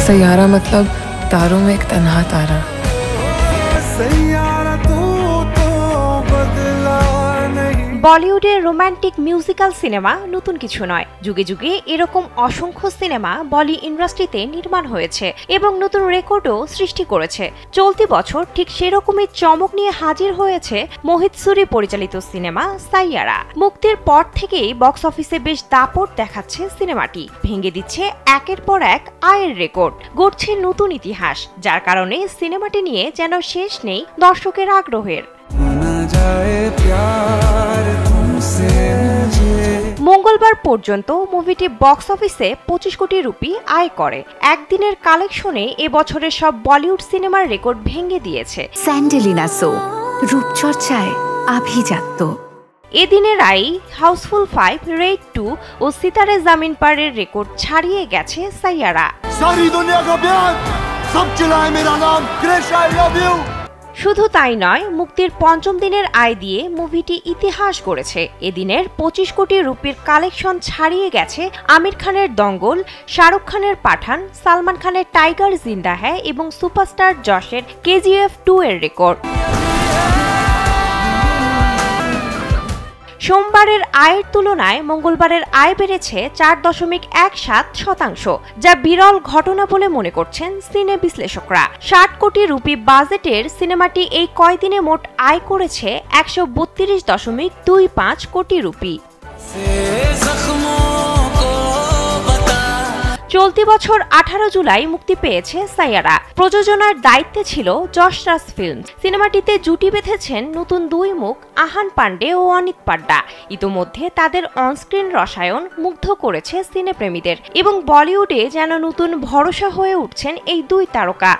सैयारा मतलब तारों में एक तन्हा तारा। বলিউডের রোমান্টিক মিউজিক্যাল সিনেমা নতুন কিছু নয়। যুগে যুগে এরকম অসংখ্য সিনেমা বলি ইন্ডাস্ট্রিতে নির্মাণ হয়েছে এবং নতুন রেকর্ডও সৃষ্টি করেছে। চলতি বছর ঠিক সেরকমই চমক নিয়ে হাজির হয়েছে মোহিত সুরি পরিচালিত সিনেমা সাইয়ারা। মুক্তির পর থেকেই বক্স অফিসে বেশ দাপট দেখাচ্ছে সিনেমাটি, ভেঙে দিচ্ছে একের পর এক আয়ের রেকর্ড, গড়ছে নতুন ইতিহাস, যার কারণে সিনেমাটি নিয়ে যেন শেষ নেই দর্শকের আগ্রহের। মঙ্গলবার পর্যন্ত মুভিটি বক্স অফিসে 25 কোটি রুপি আয় করে। একদিনের কালেকশনে এবছরের সব বলিউড সিনেমার রেকর্ড ভেঙে দিয়েছে। স্যান্ডেলিনা সো রূপচর্চায় আভিজাত্য। এদিনের আয় হাউসফুল 5, রেড 2 ও সিতারে জামিন পারের রেকর্ড ছাড়িয়ে গেছে সাইয়ারা। শুধু তাই নয়, মুক্তির পঞ্চম দিনের আয় দিয়ে মুভিটি ইতিহাস গড়েছে। এদিনের 25 কোটি রুপির কালেকশন ছাড়িয়ে গেছে আমির খানের দঙ্গল, শাহরুখ খানের পাঠান, সালমান খানের টাইগার জিন্দা হ্যায় এবং সুপারস্টার যশের KGF 2 এর রেকর্ড। সোমবারের আয়ের তুলনায় মঙ্গলবারের আয় বেড়েছে 4.17%, যা বিরল ঘটনা বলে মনে করছেন সিনে বিশ্লেষকরা। 60 কোটি রুপি বাজেটের সিনেমাটি এই কয়দিনে মোট আয় করেছে 132.25 কোটি রুপি। চলতি বছর 18 জুলাই মুক্তি পেয়েছে সাইয়ারা। প্রযোজনার দায়িত্বে ছিল যশ রাজ ফিল্মস। সিনেমাটিতে জুটি বেঁধেছেন নতুন দুই মুখ আহান পান্ডে ও অনিত পাড্ডা। ইতোমধ্যে তাদের অনস্ক্রিন রসায়ন মুগ্ধ করেছে সিনেপ্রেমীদের এবং বলিউডে যেন নতুন ভরসা হয়ে উঠছেন এই দুই তারকা।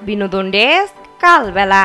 বিনোদন ডেস্ক, কালবেলা।